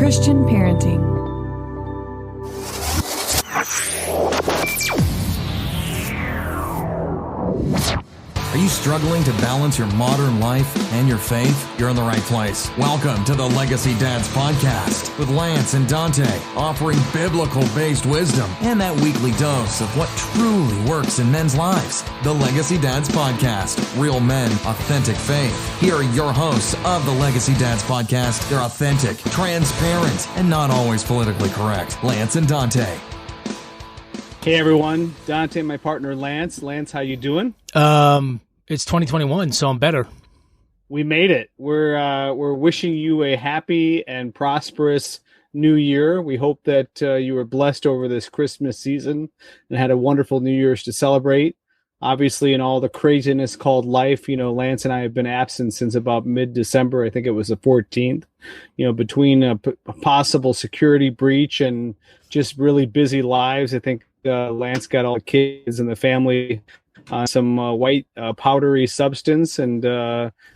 Christian parenting. Are you struggling to balance your modern life and your faith? You're in the right place. Welcome to the Legacy Dads Podcast with Lance and Dante, offering biblical-based wisdom and that weekly dose of what truly works in men's lives. The Legacy Dads Podcast, real men, authentic faith. Here are your hosts of the Legacy Dads Podcast. They're authentic, transparent, and not always politically correct. Lance and Dante. Hey everyone, Dante, my partner Lance. Lance, how you doing? It's 2021, so I'm better. We made it. We're wishing you a happy and prosperous new year. We hope that you were blessed over this Christmas season and had a wonderful New Year's to celebrate. Obviously, in all the craziness called life, Lance and I have been absent since about mid-December. I think it was the 14th. Between a possible security breach and just really busy lives, I think Lance got all the kids and the family some white powdery substance and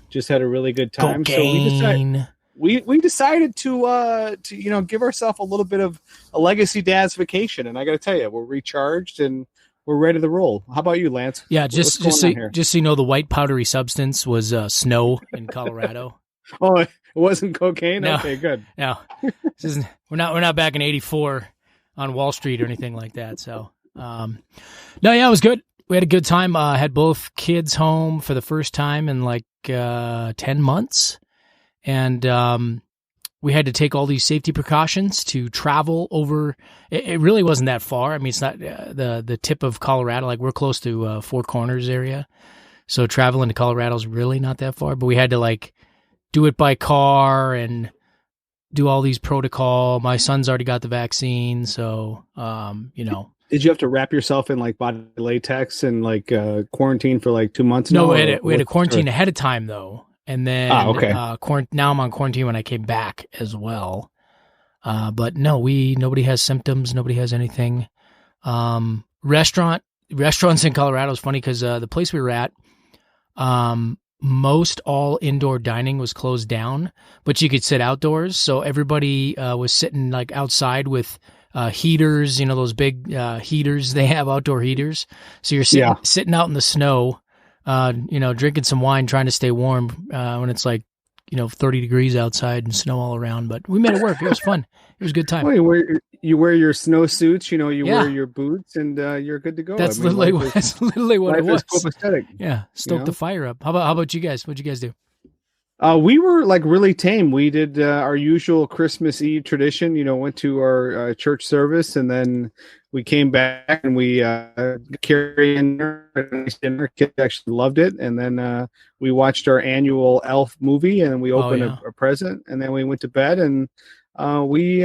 just had a really good time. Cocaine. So we decided to give ourselves a little bit of a Legacy Dad's vacation, and I got to tell you, we're recharged and we're ready to roll. How about you, Lance? Yeah, just so you know, the white powdery substance was snow in Colorado. Oh, it wasn't cocaine? No. Okay, good. No, we're not back in '84 on Wall Street or anything like that. So, it was good. We had a good time. Had both kids home for the first time in 10 months. And we had to take all these safety precautions to travel over. It really wasn't that far. I mean, it's not the tip of Colorado. Like, we're close to Four Corners area. So traveling to Colorado is really not that far. But we had to, do it by car and do all these protocol. My son's already got the vaccine. So, Did you have to wrap yourself in body latex and quarantine for 2 months? No, we had a quarantine ahead of time though, and then now I'm on quarantine when I came back as well. But no, nobody has symptoms, nobody has anything. Restaurants in Colorado is funny because the place we were at, most all indoor dining was closed down, but you could sit outdoors. So everybody was sitting outside with heaters, those big heaters they have, outdoor heaters. So you're sitting out in the snow, drinking some wine, trying to stay warm when it's 30 degrees outside and snow all around. But we made it work. It was fun. It was a good time. Well, you wear your snow suits, wear your boots, and you're good to go. That's literally what it was. Copacetic. Yeah, stoke the fire up. How about you guys? What'd you guys do? We were really tame. We did our usual Christmas Eve tradition, went to our church service, and then we came back and we carried in dinner. Kids actually loved it. And then we watched our annual Elf movie, and then we opened a present, and then we went to bed. And we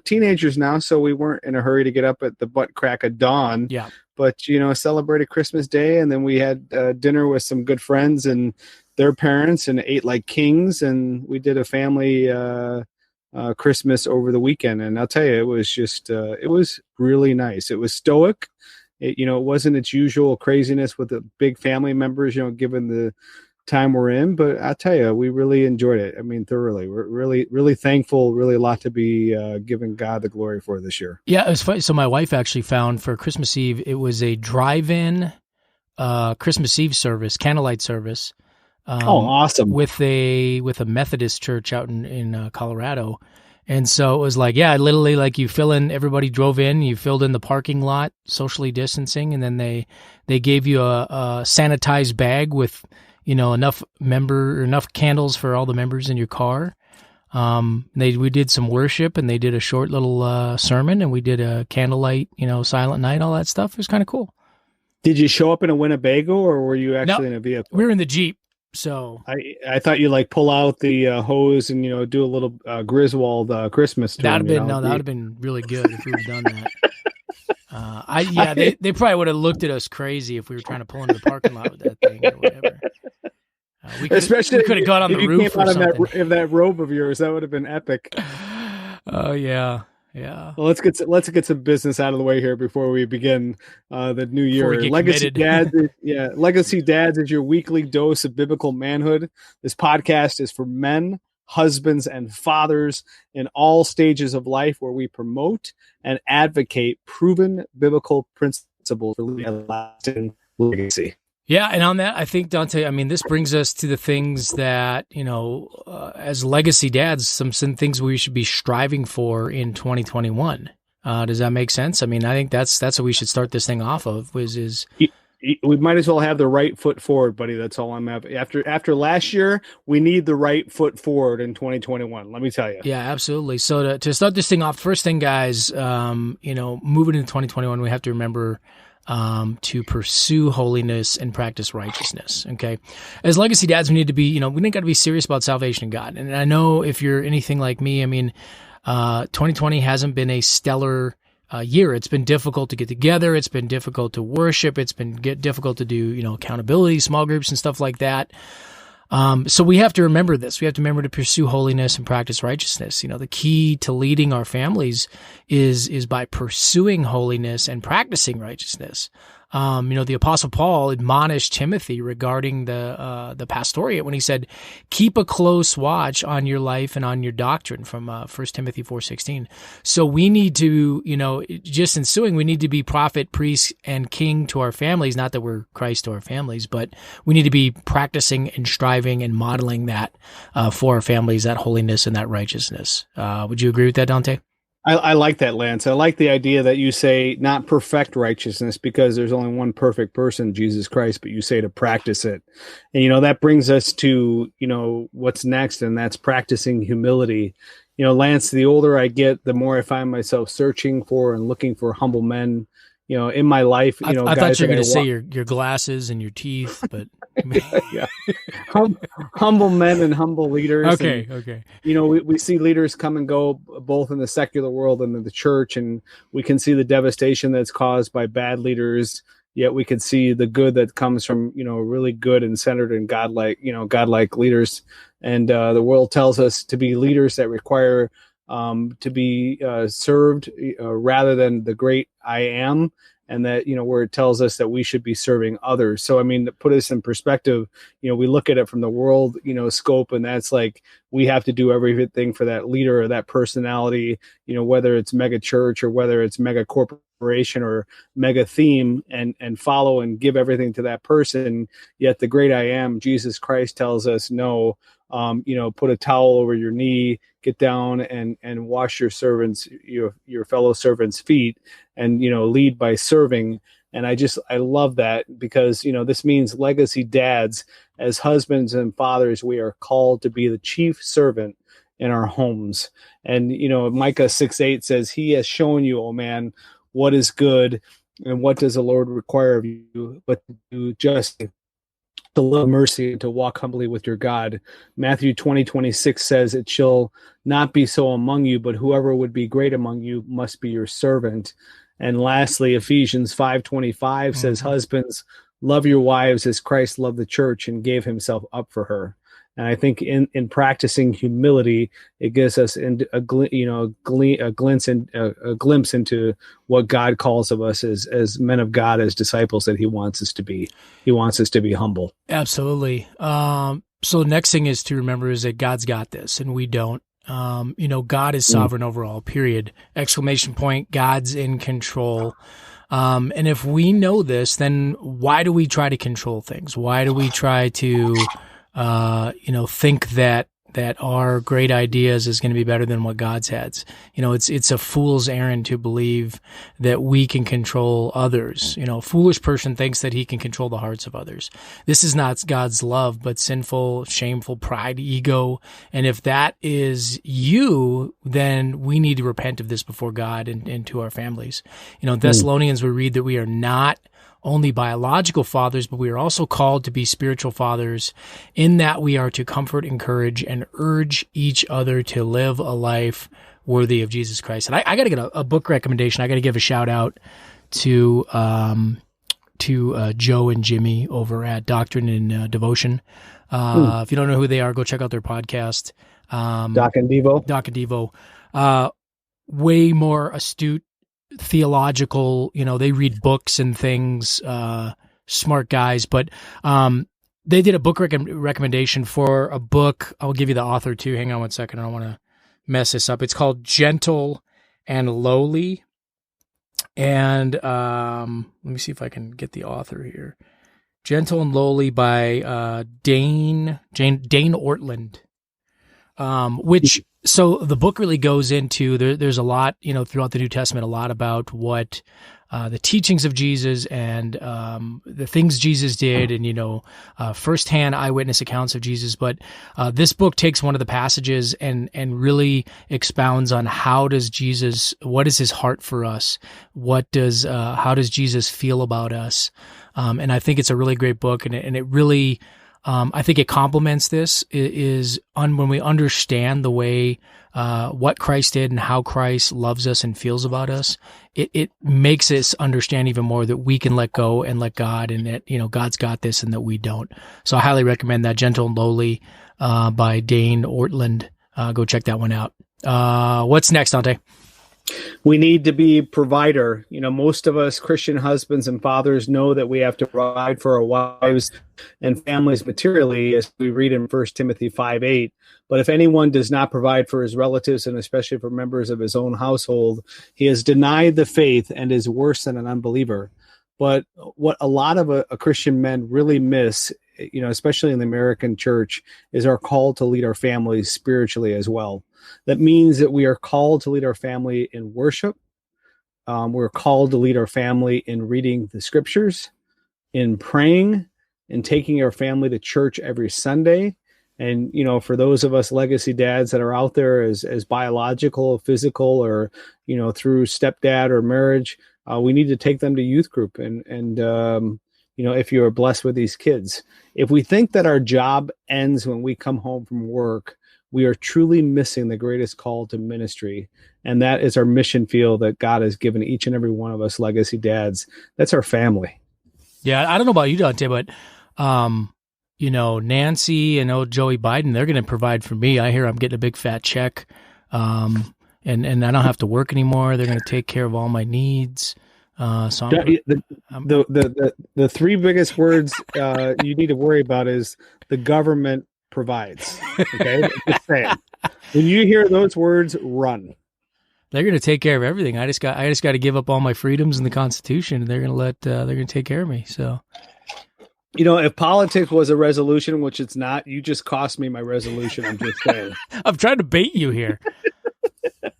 teenagers now, so we weren't in a hurry to get up at the butt crack of dawn. Yeah. But, celebrated Christmas Day, and then we had dinner with some good friends and their parents and ate like kings, and we did a family Christmas over the weekend. And I'll tell you, it was just it was really nice. It was stoic. It wasn't its usual craziness with the big family members, given the time we're in. But I'll tell you, we really enjoyed it. I mean, thoroughly. We're really, really thankful. Really a lot to be giving God the glory for this year. Yeah, it was funny. So my wife actually found for Christmas Eve, it was a drive-in Christmas Eve service, candlelight service. Awesome. With a Methodist church out in Colorado. And so it was literally you fill in, everybody drove in, you filled in the parking lot, socially distancing, and then they gave you a sanitized bag with, enough candles for all the members in your car. We did some worship, and they did a short little sermon, and we did a candlelight, silent night, all that stuff. It was kind of cool. Did you show up in a Winnebago, or were you actually in a vehicle? We were in the Jeep. So I thought you pull out the hose and do a little Griswold Christmas. That'd have been really good if we would have done that. They probably would have looked at us crazy if we were trying to pull into the parking lot with that thing or whatever. We could have got on the roof or something. If that robe of yours, that would have been epic. Oh yeah. Yeah. Well, let's get some business out of the way here before we begin the new year. Legacy Dads, Legacy Dads is your weekly dose of biblical manhood. This podcast is for men husbands and fathers in all stages of life, where we promote and advocate proven biblical principles for a lasting legacy. Yeah, and on that, I think, Dante, I mean, this brings us to the things that, as legacy dads, some things we should be striving for in 2021. Does that make sense? I mean, I think that's what we should start this thing off of, is we might as well have the right foot forward, buddy. That's all I'm after last year. We need the right foot forward in 2021. Let me tell you. Yeah, absolutely. So to start this thing off, first thing, guys, moving into 2021, we have to remember to pursue holiness and practice righteousness. Okay. As legacy dads, we need to be, we got to be serious about salvation in God. And I know if you're anything like me, I mean, 2020 hasn't been a stellar year. It's been difficult to get together. It's been difficult to worship. It's been difficult to do, accountability, small groups and stuff like that. So we have to remember this. We have to remember to pursue holiness and practice righteousness. The key to leading our families is by pursuing holiness and practicing righteousness. The Apostle Paul admonished Timothy regarding the pastorate when he said, "Keep a close watch on your life and on your doctrine," from 1 Timothy 4:16. So we need to, just ensuing, we need to be prophet, priest, and king to our families. Not that we're Christ to our families, but we need to be practicing and striving and modeling that for our families, that holiness and that righteousness. Would you agree with that, Dante? I like that, Lance. I like the idea that you say not perfect righteousness, because there's only one perfect person, Jesus Christ, but you say to practice it. And, that brings us to, what's next, and that's practicing humility. Lance, the older I get, the more I find myself searching for and looking for humble men, in my life. I thought you were going to say your glasses and your teeth, but yeah. Humble men and humble leaders. Okay. And, okay. We see leaders come and go both in the secular world and in the church, and we can see the devastation that's caused by bad leaders. Yet we can see the good that comes from, really good and centered in godlike leaders. And the world tells us to be leaders that require to be served rather than the great I am. And that, where it tells us that we should be serving others. So, I mean, to put us in perspective, we look at it from the world, scope, and that's like, we have to do everything for that leader or that personality, whether it's mega church or whether it's mega corporation or mega theme, and follow and give everything to that person. Yet the great I am, Jesus Christ, tells us, no, put a towel over your knee, get down and wash your servants, your fellow servants' feet, and, lead by serving. And I love that, because, this means legacy dads, as husbands and fathers, we are called to be the chief servant in our homes. And, Micah 6:8 says, "He has shown you, O man, what is good, and what does the Lord require of you, but to do justly, to love mercy, and to walk humbly with your God." Matthew 20:26 says, "It shall not be so among you, but whoever would be great among you must be your servant." And lastly, Ephesians 5:25 says, "Husbands, love your wives as Christ loved the church and gave himself up for her." And I think in practicing humility, it gives us a glimpse into what God calls of us as men of God, as disciples that he wants us to be. He wants us to be humble. Absolutely. So the next thing is to remember is that God's got this and we don't. God is sovereign over all, period. Exclamation point, God's in control. And if we know this, then why do we try to control things? Why do we try to, think that our great ideas is going to be better than what God's has? It's a fool's errand to believe that we can control others. A foolish person thinks that he can control the hearts of others. This is not God's love, but sinful, shameful pride, ego. And if that is you, then we need to repent of this before God and to our families. Thessalonians, we read that we are not only biological fathers, but we are also called to be spiritual fathers, in that we are to comfort, encourage, and urge each other to live a life worthy of Jesus Christ. And I got to get a book recommendation. I got to give a shout out to Joe and Jimmy over at Doctrine and Devotion. If you don't know who they are, go check out their podcast. Doc and Devo. Way more astute, theological, they read books and things, smart guys, but they did a book recommendation for a book. I'll give you the author too. Hang on one second. I don't want to mess this up. It's called Gentle and Lowly. And let me see if I can get the author here. Gentle and Lowly by Dane Ortland. So the book really goes into, there's a lot, throughout the New Testament, a lot about what the teachings of Jesus and the things Jesus did, and firsthand eyewitness accounts of Jesus. But this book takes one of the passages and really expounds on what is his heart for us? How does Jesus feel about us? And I think it's a really great book, and it really, I think it complements this when we understand the way what Christ did and how Christ loves us and feels about us. It makes us understand even more that we can let go and let God, and that God's got this and that we don't. So I highly recommend that, Gentle and Lowly by Dane Ortland. Go check that one out. What's next, Dante? We need to be provider. Most of us Christian husbands and fathers know that we have to provide for our wives and families materially, as we read in 1 Timothy 5:8. But if anyone does not provide for his relatives, and especially for members of his own household, he has denied the faith and is worse than an unbeliever. But what a lot of a Christian men really miss, especially in the American church, is our call to lead our families spiritually as well. That means that we are called to lead our family in worship. We're called to lead our family in reading the scriptures, in praying, in taking our family to church every Sunday. And, for those of us legacy dads that are out there as biological, physical, or, through stepdad or marriage, we need to take them to youth group. And if you are blessed with these kids, if we think that our job ends when we come home from work, we are truly missing the greatest call to ministry. And that is our mission field that God has given each and every one of us legacy dads. That's our family. Yeah. I don't know about you, Dante, but, Nancy and old Joey Biden, they're going to provide for me. I hear I'm getting a big fat check. And I don't have to work anymore. They're going to take care of all my needs. So the three biggest words you need to worry about is the government provides. Okay, just saying. When you hear those words, run. They're going to take care of everything. I just got to give up all my freedoms in the Constitution, and they're going to take care of me. So, if politics was a resolution, which it's not, you just cost me my resolution. I'm just saying. I'm trying to bait you here.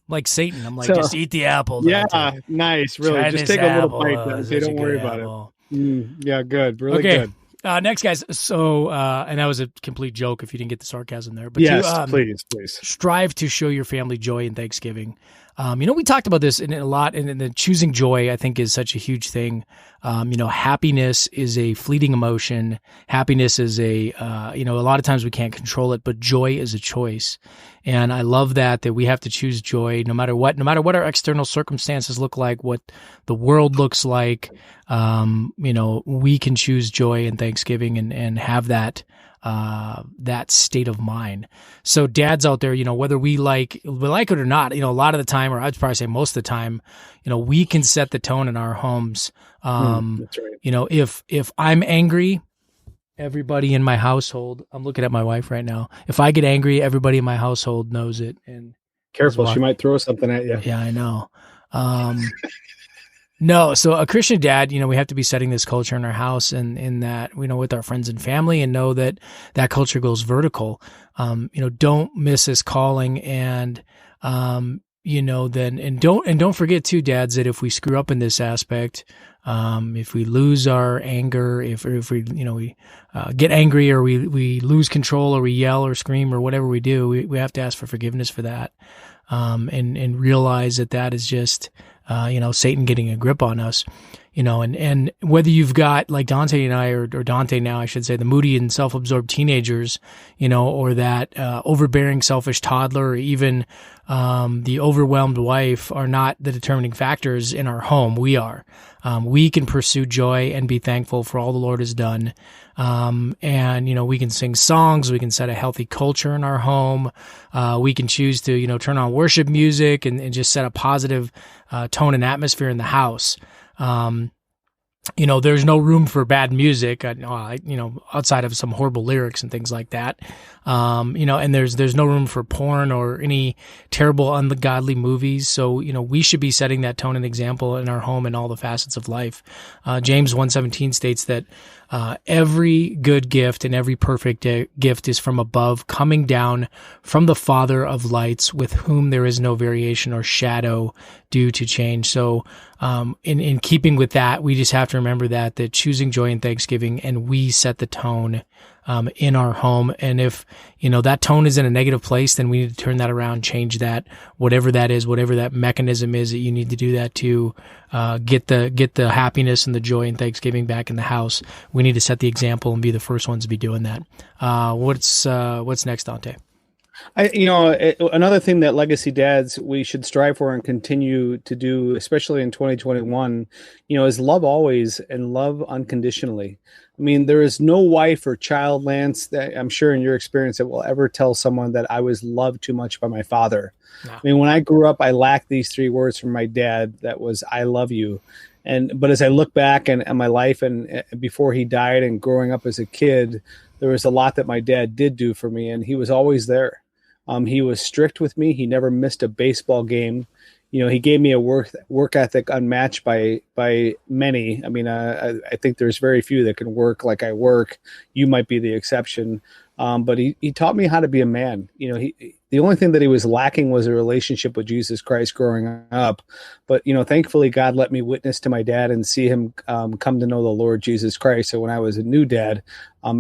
Like Satan. I'm like, just eat the apple. Yeah, nice. Really, try just take a little bite. So don't worry about it. Yeah, good. Really good. Next, guys. So, and that was a complete joke if you didn't get the sarcasm there. But yes, please. Strive to show your family joy in Thanksgiving. We talked about this in a lot, and the choosing joy, I think, is such a huge thing. Happiness is a fleeting emotion. Happiness is a lot of times we can't control it, but joy is a choice. And I love that we have to choose joy no matter what our external circumstances look like, what the world looks like. We can choose joy in Thanksgiving and have that state of mind. So dads out there, whether we like it or not, a lot of the time, or I'd probably say most of the time, we can set the tone in our homes. That's right. If I'm angry, everybody in my household, I'm looking at my wife right now. If I get angry, everybody in my household knows it. And careful, she might throw something at you. Yeah, I know. No, so a Christian dad, we have to be setting this culture in our house and in that, with our friends and family, and know that that culture goes vertical. Don't miss this calling, and don't forget too, dads, that if we screw up in this aspect, if we lose our anger, if we get angry, or we lose control, or we yell or scream or whatever we do, we have to ask for forgiveness for that, and realize that is just Satan getting a grip on us, and whether you've got, like Dante and I, or Dante now, I should say, the moody and self-absorbed teenagers, or that overbearing, selfish toddler, or even the overwhelmed wife, are not the determining factors in our home. We are. We can pursue joy and be thankful for all the Lord has done. And we can sing songs. We can set a healthy culture in our home. We can choose to, turn on worship music and just set a positive tone and atmosphere in the house. there's no room for bad music, outside of some horrible lyrics and things like that. And there's no room for porn or any terrible, ungodly movies. So, we should be setting that tone and example in our home in all the facets of life. James 1:17 states that every good gift and every perfect gift is from above, coming down from the Father of lights, with whom there is no variation or shadow due to change. So, in keeping with that, we just have to remember that choosing joy and thanksgiving, and we set the tone in our home. And if that tone is in a negative place, then we need to turn that around, change that, whatever that is, whatever that mechanism is that you need to do that to get the happiness and the joy and thanksgiving back in the house. We need to set the example and be the first ones to be doing that. What's next, Dante? Another thing that legacy dads we should strive for and continue to do, especially in 2021, is love always and love unconditionally. I mean, there is no wife or child, Lance, that I'm sure in your experience that will ever tell someone that I was loved too much by my father. No. I mean, when I grew up, I lacked these 3 words from my dad. That was, I love you. But as I look back at my life and before he died and growing up as a kid, there was a lot that my dad did do for me, and he was always there. He was strict with me. He never missed a baseball game. He gave me a work ethic unmatched by many. I mean, I think there's very few that can work like I work. You might be the exception. But he taught me how to be a man. The only thing that he was lacking was a relationship with Jesus Christ growing up. But, thankfully God let me witness to my dad and see him come to know the Lord Jesus Christ. So when I was a new dad,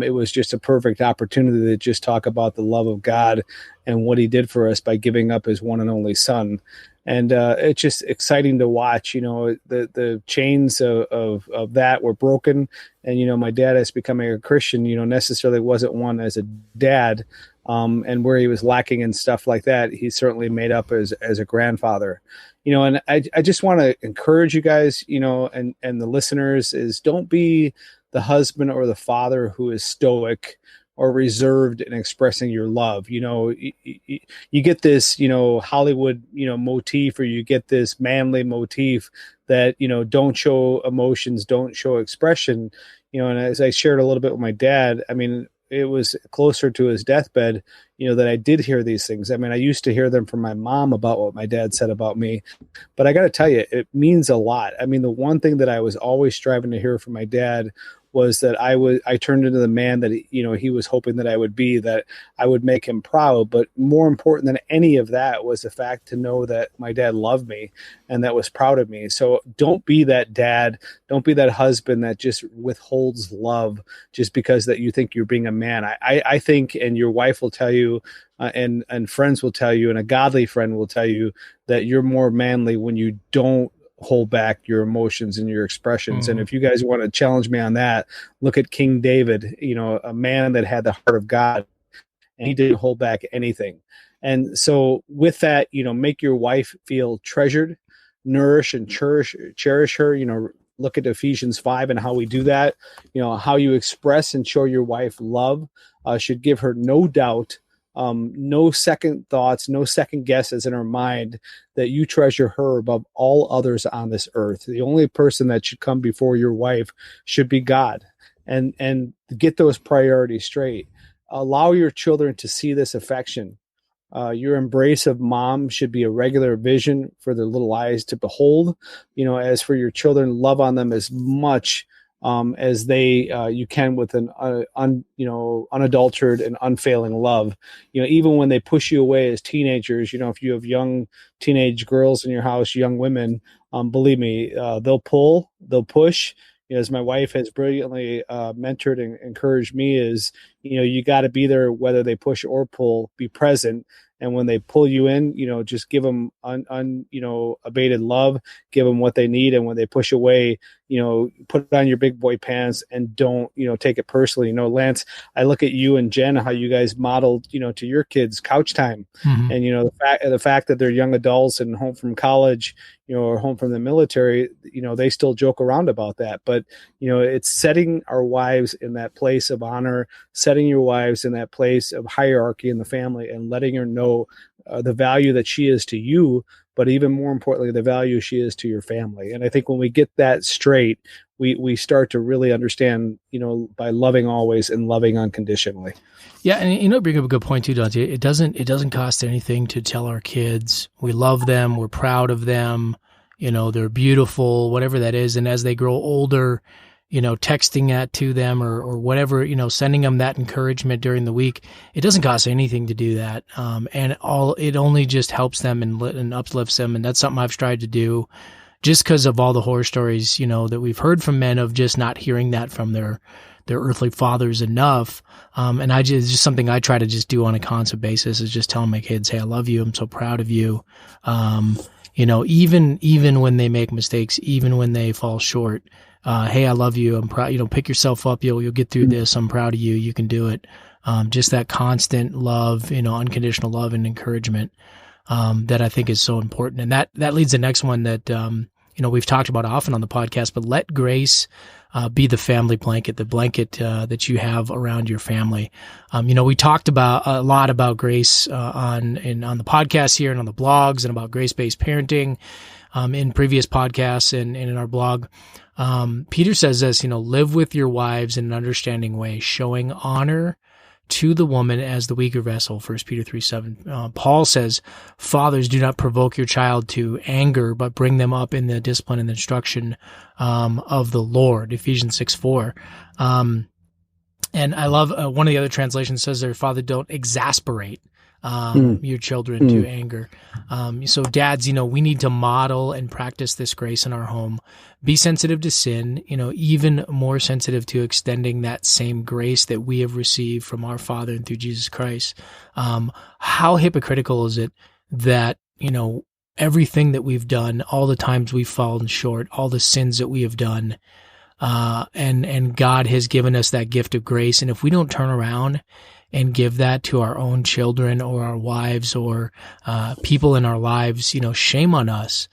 it was just a perfect opportunity to just talk about the love of God and what he did for us by giving up his one and only son. And it's just exciting to watch, the chains of that were broken. And, my dad as becoming a Christian, necessarily wasn't one as a dad. And where he was lacking in stuff like that, he certainly made up as a grandfather. And I just want to encourage you guys, and the listeners is don't be the husband or the father who is stoic or reserved in expressing your love. You get this, Hollywood, motif, or you get this manly motif that, don't show emotions, don't show expression, and as I shared a little bit with my dad, I mean, it was closer to his deathbed, that I did hear these things. I mean, I used to hear them from my mom about what my dad said about me, but I got to tell you, it means a lot. I mean, the one thing that I was always striving to hear from my dad was that I turned into the man that he was hoping that I would be, that I would make him proud. But more important than any of that was the fact to know that my dad loved me and that was proud of me. So don't be that dad, don't be that husband that just withholds love just because that you think you're being a man. I think, and your wife will tell you, and friends will tell you, and a godly friend will tell you that you're more manly when you don't hold back your emotions and your expressions. And if you guys want to challenge me on that, look at King David, a man that had the heart of God, and he didn't hold back anything. And so with that, make your wife feel treasured, nourish and cherish her. Look at Ephesians 5 and how we do that. How you express and show your wife love should give her no doubt, no second thoughts, no second guesses in her mind that you treasure her above all others on this earth. The only person that should come before your wife should be God, and get those priorities straight. Allow your children to see this affection. Your embrace of mom should be a regular vision for their little eyes to behold. As for your children, love on them as much as you can with an unadulterated and unfailing love. Even when they push you away as teenagers, if you have young teenage girls in your house, young women, believe me, they'll pull, they'll push. As my wife has brilliantly mentored and encouraged me, is you got to be there whether they push or pull, be present. And when they pull you in, just give them abated love, give them what they need. And when they push away, put on your big boy pants and don't, take it personally. Lance, I look at you and Jen, how you guys modeled, to your kids couch time. Mm-hmm. And, the fact that they're young adults and home from college, or home from the military, they still joke around about that. But, it's setting our wives in that place of honor, setting your wives in that place of hierarchy in the family, and letting her know the value that she is to you, but even more importantly, the value she is to your family. And I think when we get that straight, we start to really understand, by loving always and loving unconditionally. Yeah, and you bring up a good point too, Dante. It doesn't cost anything to tell our kids we love them, we're proud of them, they're beautiful, whatever that is. And as they grow older, texting that to them or whatever, sending them that encouragement during the week, it doesn't cost anything to do that. And it only just helps them and uplifts them. And that's something I've tried to do just because of all the horror stories, that we've heard from men of just not hearing that from their earthly fathers enough. And it's just something I try to just do on a constant basis is just telling my kids, hey, I love you. I'm so proud of you. Even when they make mistakes, even when they fall short, hey, I love you. I'm proud, pick yourself up. You'll get through this. I'm proud of you. You can do it. Just that constant love, unconditional love and encouragement, that I think is so important. And that leads to the next one that, we've talked about often on the podcast, but let grace be the family blanket, the blanket that you have around your family. We talked about a lot about grace on the podcast here and on the blogs and about grace-based parenting in previous podcasts and in our blog. Peter says this, live with your wives in an understanding way, showing honor to the woman as the weaker vessel, 1 Peter 3:7. Paul says, fathers, do not provoke your child to anger, but bring them up in the discipline and instruction of the Lord, Ephesians 6:4. And I love one of the other translations says there, Father, don't exasperate your children to anger. So dads, we need to model and practice this grace in our home. Be sensitive to sin, even more sensitive to extending that same grace that we have received from our Father and through Jesus Christ. How hypocritical is it that, everything that we've done, all the times we've fallen short, all the sins that we have done, and God has given us that gift of grace. And if we don't turn around and give that to our own children or our wives or people in our lives, shame on us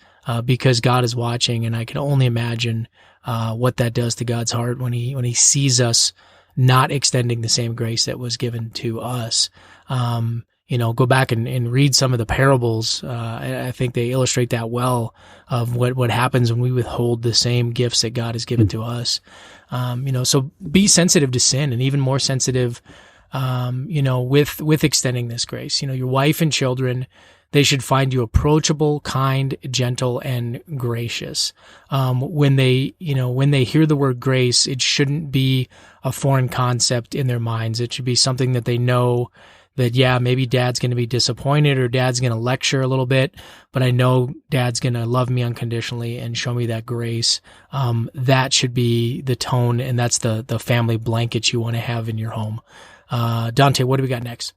because God is watching. And I can only imagine what that does to God's heart when he sees us not extending the same grace that was given to us. Go back and read some of the parables. I think they illustrate that well of what happens when we withhold the same gifts that God has given to us. So be sensitive to sin and even more sensitive with extending this grace. Your wife and children, they should find you approachable, kind, gentle, and gracious. When they hear the word grace, it shouldn't be a foreign concept in their minds. It should be something that they know that, yeah, maybe dad's going to be disappointed or dad's going to lecture a little bit, but I know dad's going to love me unconditionally and show me that grace. That should be the tone, and that's the family blanket you want to have in your home. Dante, what do we got next?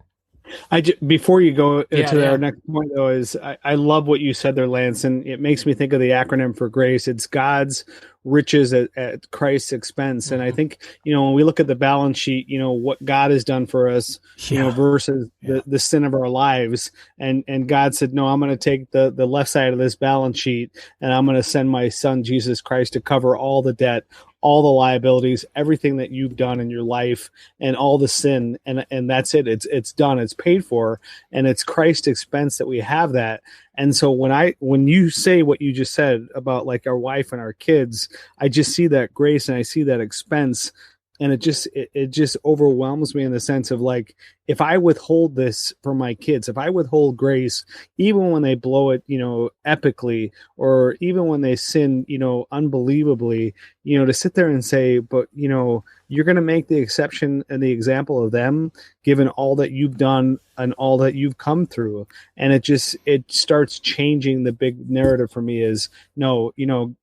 Before you go to our next point, though, is I love what you said there, Lance, and it makes me think of the acronym for GRACE. It's God's riches at Christ's expense. And I think, when we look at the balance sheet, what God has done for us, versus the sin of our lives. And God said, no, I'm going to take the left side of this balance sheet and I'm going to send my son, Jesus Christ, to cover all the debt, all the liabilities, everything that you've done in your life and all the sin. And that's it. It's done. It's paid for. And it's Christ's expense that we have that. And so when you say what you just said about like our wife and our kids, I just see that grace and I see that expense. And it just overwhelms me in the sense of like, if I withhold this for my kids, if I withhold grace, even when they blow it, epically, or even when they sin, unbelievably, to sit there and say, but, you're going to make the exception and the example of them, given all that you've done and all that you've come through. And it starts changing the big narrative for me is, no,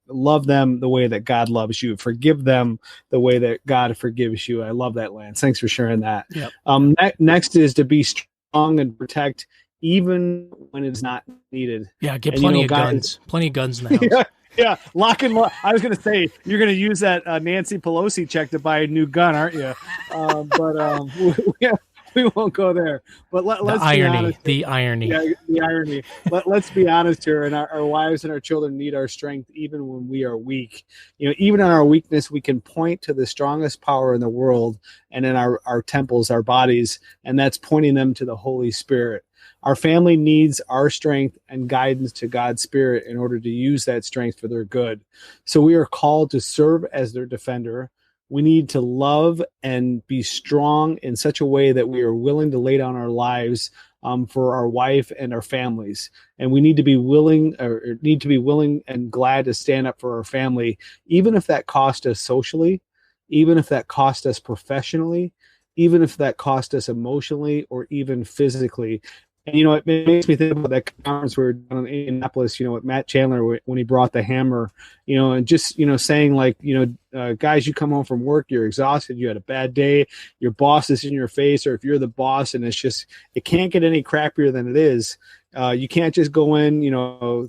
love them the way that God loves you. Forgive them the way that God forgives you. I love that, Lance. Thanks for sharing that. Yep. Next is to be strong and protect even when it's not needed. Yeah, get plenty of guns. Plenty of guns in the house. Yeah, lock and lock. I was going to say, you're going to use that Nancy Pelosi check to buy a new gun, aren't you? We won't go there. But let's be honest. The irony. Yeah, the irony. Let's be honest here. And our wives and our children need our strength even when we are weak. Even in our weakness, we can point to the strongest power in the world and in our temples, our bodies, and that's pointing them to the Holy Spirit. our family needs our strength and guidance to God's Spirit in order to use that strength for their good. So we are called to serve as their defender. We need to love and be strong in such a way that we are willing to lay down our lives for our wife and our families. And we need to be willing and glad to stand up for our family, even if that cost us socially, even if that cost us professionally, even if that cost us emotionally or even physically. And, it makes me think about that conference we were down in Indianapolis, with Matt Chandler when he brought the hammer, and just, saying like, guys, you come home from work, you're exhausted, you had a bad day, your boss is in your face, or if you're the boss and it can't get any crappier than it is. You can't just go in,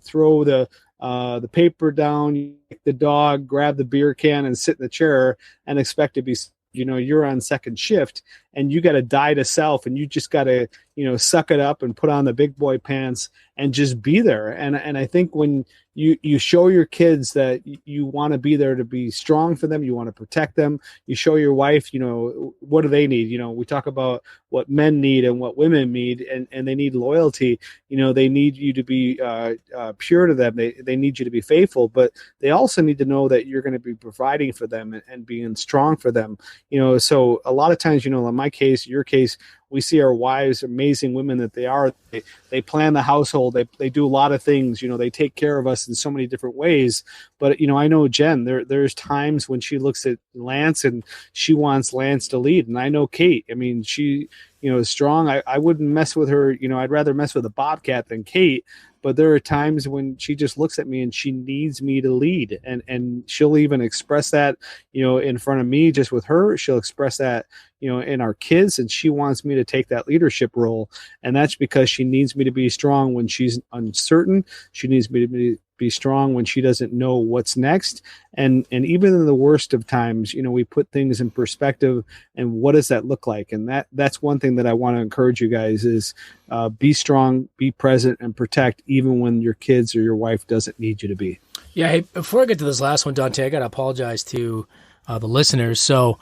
throw the paper down, the dog, grab the beer can and sit in the chair and expect to be, you're on second shift and you got to die to self and you just got to, suck it up and put on the big boy pants and just be there. And I think when you show your kids that you want to be there to be strong for them, you want to protect them, you show your wife, what do they need? We talk about what men need and what women need, and they need loyalty. They need you to be pure to them. They need you to be faithful, but they also need to know that you're going to be providing for them and being strong for them. So a lot of times, in my case, your case, we see our wives, amazing women that they are. They plan the household. They do a lot of things. They take care of us in so many different ways. But I know Jen. There's times when she looks at Lance and she wants Lance to lead. And I know Kate. I mean, she is strong. I wouldn't mess with her. I'd rather mess with a bobcat than Kate. But there are times when she just looks at me and she needs me to lead, and she'll even express that, in front of me, just with her. She'll express that, in our kids, and she wants me to take that leadership role. And that's because she needs me to be strong when she's uncertain. She needs me to be strong when she doesn't know what's next. And even in the worst of times, we put things in perspective and what does that look like? And that's one thing that I want to encourage you guys is be strong, be present, and protect even when your kids or your wife doesn't need you to be. Yeah. Hey, before I get to this last one, Dante, I got to apologize to the listeners. So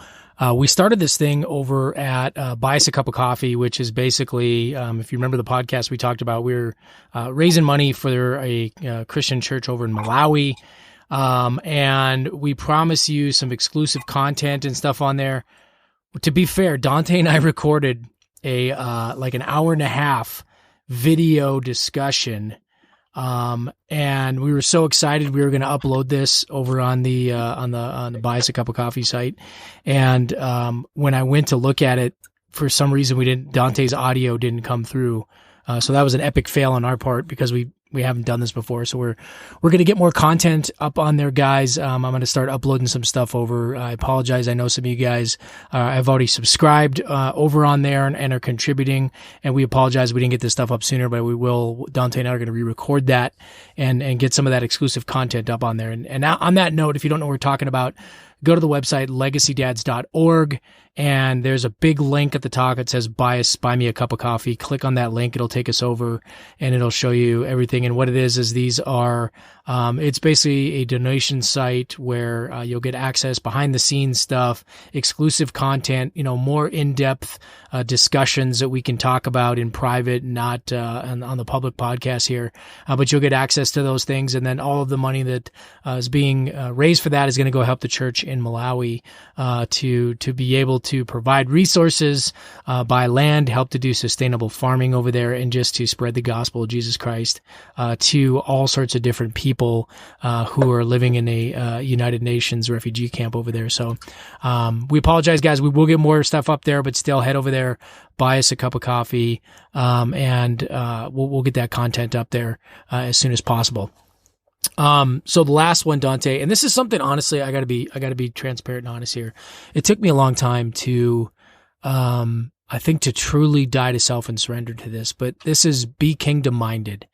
we started this thing over at Buy Us a Cup of Coffee, which is basically, if you remember the podcast we talked about, we're raising money for a Christian church over in Malawi. And we promise you some exclusive content and stuff on there. To be fair, Dante and I recorded a like an hour and a half video discussion. And we were so excited we were going to upload this over on the Buy Us a Cup of Coffee site. And when I went to look at it, for some reason Dante's audio didn't come through. So that was an epic fail on our part because we haven't done this before. So we're going to get more content up on there, guys. I'm going to start uploading some stuff over. I apologize. I know some of you guys have already subscribed over on there and are contributing, and we apologize we didn't get this stuff up sooner, but we will. Dante and I are going to re-record that and get some of that exclusive content up on there. And on that note, if you don't know what we're talking about, go to the website, legacydads.org, and there's a big link at the top. It says, buy me a cup of coffee. Click on that link. It'll take us over, and it'll show you everything. And what it is these are, it's basically a donation site where you'll get access, behind-the-scenes stuff, exclusive content, more in-depth discussions that we can talk about in private, not on the public podcast here. But you'll get access to those things, and then all of the money that is being raised for that is going to go help the church in Malawi to be able to provide resources, buy land, help to do sustainable farming over there, and just to spread the gospel of Jesus Christ to all sorts of different people who are living in a United Nations refugee camp over there. So we apologize, guys. We will get more stuff up there, but still head over there, buy us a cup of coffee, and we'll get that content up there as soon as possible. So the last one, Dante, and this is something, honestly, I gotta be transparent and honest here. It took me a long time to, I think, to truly die to self and surrender to this, but this is be kingdom minded.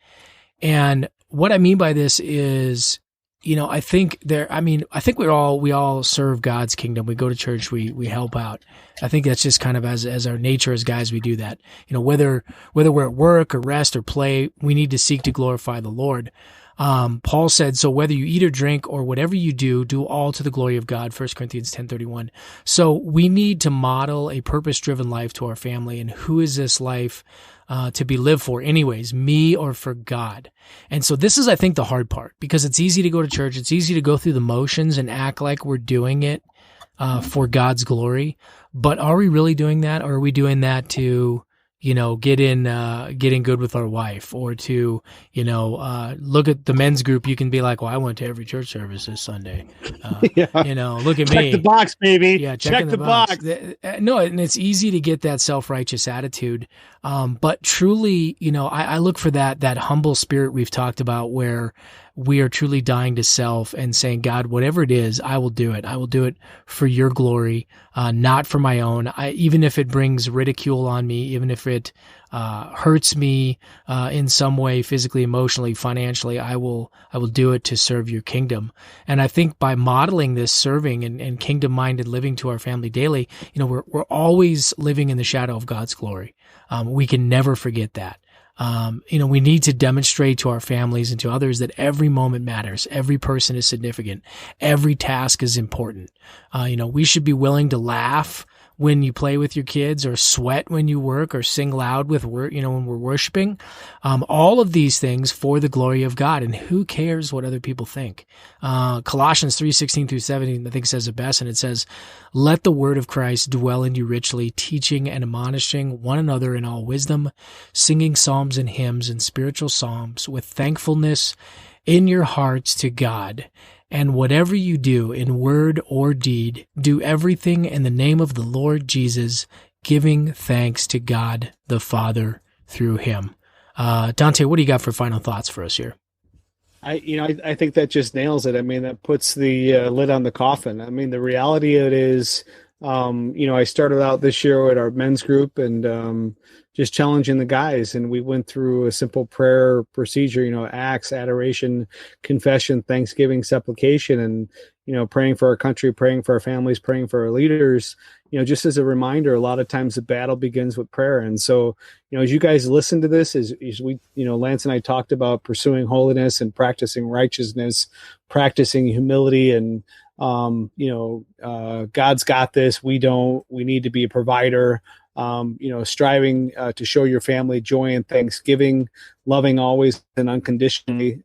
And what I mean by this is, I think we all serve God's kingdom. We go to church, we help out. I think that's just kind of as our nature as guys, we do that. Whether we're at work or rest or play, we need to seek to glorify the Lord. Paul said, so whether you eat or drink or whatever you do all to the glory of God, 1 Corinthians 10:31. So we need to model a purpose-driven life to our family. And who is this life? to be lived for anyways, me or for God. And so this is, I think, the hard part, because it's easy to go to church. It's easy to go through the motions and act like we're doing it for God's glory. But are we really doing that? Or are we doing that to, get in good with our wife, or to, look at the men's group? You can be like, well, I went to every church service this Sunday. Yeah. Look at me. Check the box, baby. Yeah. Check the box. No, and it's easy to get that self-righteous attitude. But truly, I look for that humble spirit we've talked about, where we are truly dying to self and saying, God, whatever it is, I will do it. I will do it for your glory, not for my own. Even if it brings ridicule on me, even if it hurts me in some way, physically, emotionally, financially, I will do it to serve your kingdom. And I think by modeling this serving and kingdom-minded living to our family daily, we're always living in the shadow of God's glory. We can never forget that. We need to demonstrate to our families and to others that every moment matters. Every person is significant. Every task is important. We should be willing to laugh when you play with your kids, or sweat when you work, or sing loud with when we're worshiping. All of these things for the glory of God. And who cares what other people think? Colossians 3:16-17, I think, says it best. And it says, let the word of Christ dwell in you richly, teaching and admonishing one another in all wisdom, singing psalms and hymns and spiritual psalms with thankfulness in your hearts to God. And whatever you do in word or deed, do everything in the name of the Lord Jesus, giving thanks to God the Father through him. Dante, what do you got for final thoughts for us here? I think that just nails it. I mean, that puts the lid on the coffin. I mean, the reality of it is, I started out this year with our men's group and just challenging the guys. And we went through a simple prayer procedure, acts, adoration, confession, thanksgiving, supplication, and, praying for our country, praying for our families, praying for our leaders. Just as a reminder, a lot of times the battle begins with prayer. And so, as you guys listen to this, as we, Lance and I talked about pursuing holiness and practicing righteousness, practicing humility, and God's got this. We don't. We need to be a provider. Striving to show your family joy and thanksgiving, loving always and unconditionally,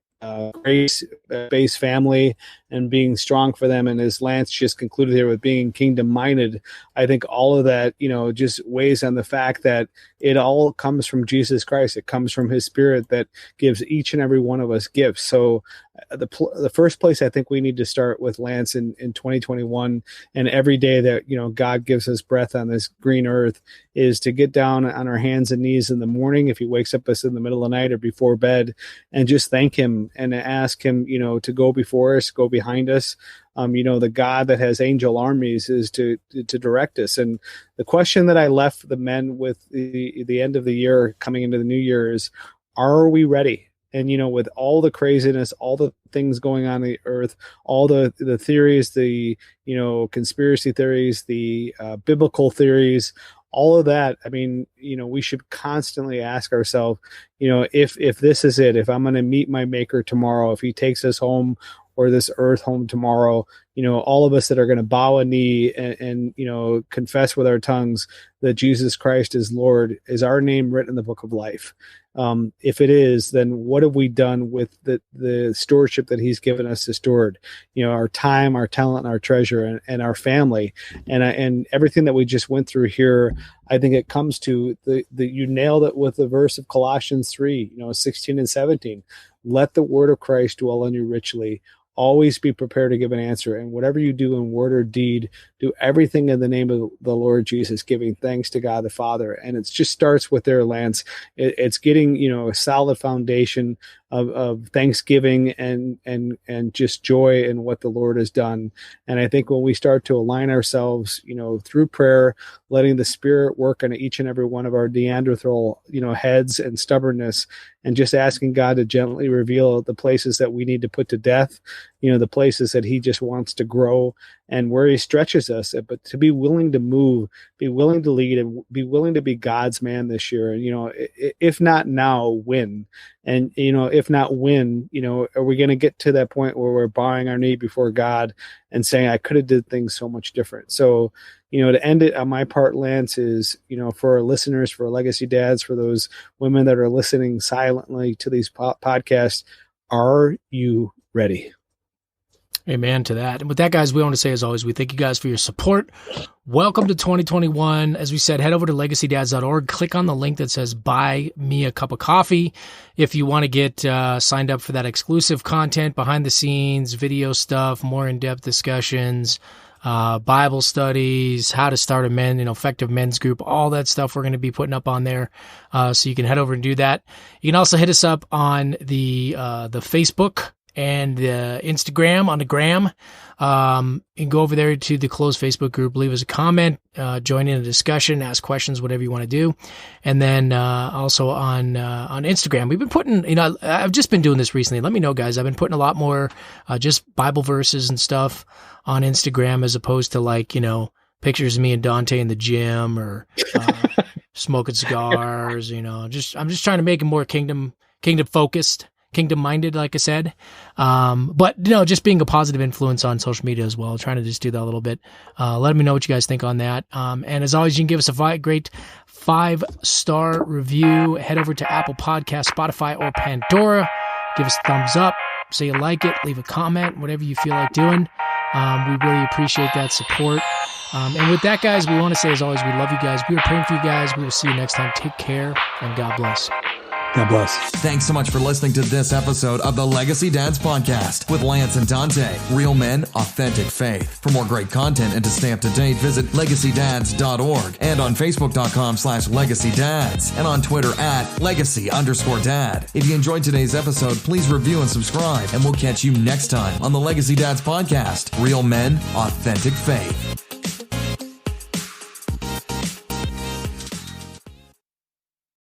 grace-based family, and being strong for them. And as Lance just concluded here with being kingdom-minded, I think all of that, just weighs on the fact that it all comes from Jesus Christ. It comes from his spirit that gives each and every one of us gifts. So the first place I think we need to start with, Lance, in 2021, and every day that, God gives us breath on this green earth, is to get down on our hands and knees in the morning, if he wakes up us in the middle of the night or before bed, and just thank him and ask him, to go before us, go behind us. The God that has angel armies is to direct us. And the question that I left the men with the end of the year coming into the new year is, are we ready? And, with all the craziness, all the things going on the earth, all the theories, the, conspiracy theories, the biblical theories, all of that, I mean, we should constantly ask ourselves, if this is it, if I'm going to meet my maker tomorrow, if he takes us home or this earth home tomorrow, all of us that are going to bow a knee and confess with our tongues that Jesus Christ is Lord, is our name written in the book of life? If it is, then what have we done with the stewardship that he's given us to steward? Our time, our talent, and our treasure, and our family, and everything that we just went through here. I think it comes to you nailed it with the verse of Colossians 3, 16 and 17. Let the word of Christ dwell in you richly. Always be prepared to give an answer. And whatever you do in word or deed, do everything in the name of the Lord Jesus, giving thanks to God the Father. And it just starts with there, Lance. It's getting, a solid foundation of thanksgiving and just joy in what the Lord has done. And I think when we start to align ourselves, through prayer, letting the Spirit work on each and every one of our Neanderthal, heads and stubbornness, and just asking God to gently reveal the places that we need to put to death, the places that he just wants to grow and where he stretches us, but to be willing to move, be willing to lead, and be willing to be God's man this year. And, if not now, when? And, if not when, are we going to get to that point where we're bowing our knee before God and saying, I could have did things so much different? So, to end it on my part, Lance, is, for our listeners, for legacy dads, for those women that are listening silently to these podcasts, are you ready? Amen to that. And with that, guys, we want to say, as always, we thank you guys for your support. Welcome to 2021. As we said, head over to legacydads.org. Click on the link that says buy me a cup of coffee. If you want to get signed up for that exclusive content, behind the scenes, video stuff, more in-depth discussions, Bible studies, how to start a effective men's group, all that stuff we're going to be putting up on there. So you can head over and do that. You can also hit us up on the Facebook and Instagram on the gram. And go over there to the closed Facebook group, leave us a comment, join in a discussion, ask questions, whatever you want to do. And then also on Instagram, we've been putting, I've just been doing this recently. Let me know, guys. I've been putting a lot more just Bible verses and stuff on Instagram, as opposed to pictures of me and Dante in the gym or smoking cigars. I'm just trying to make it more kingdom focused, kingdom minded, like I said. But just being a positive influence on social media as well, trying to just do that a little bit. Let me know what you guys think on that. And as always, you can give us a great 5-star review. Head over to Apple Podcasts, Spotify, or Pandora. Give us a thumbs up, say you like it, leave a comment, whatever you feel like doing. We really appreciate that support. And with that, guys, we want to say, as always, we love you guys. We are praying for you guys. We will see you next time. Take care, and God bless. God bless. Thanks so much for listening to this episode of the Legacy Dads Podcast with Lance and Dante. Real men, authentic faith. For more great content and to stay up to date, visit legacydads.org and on Facebook.com/LegacyDads and on Twitter @Legacy_Dad. If you enjoyed today's episode, please review and subscribe, and we'll catch you next time on the Legacy Dads Podcast. Real men, authentic faith.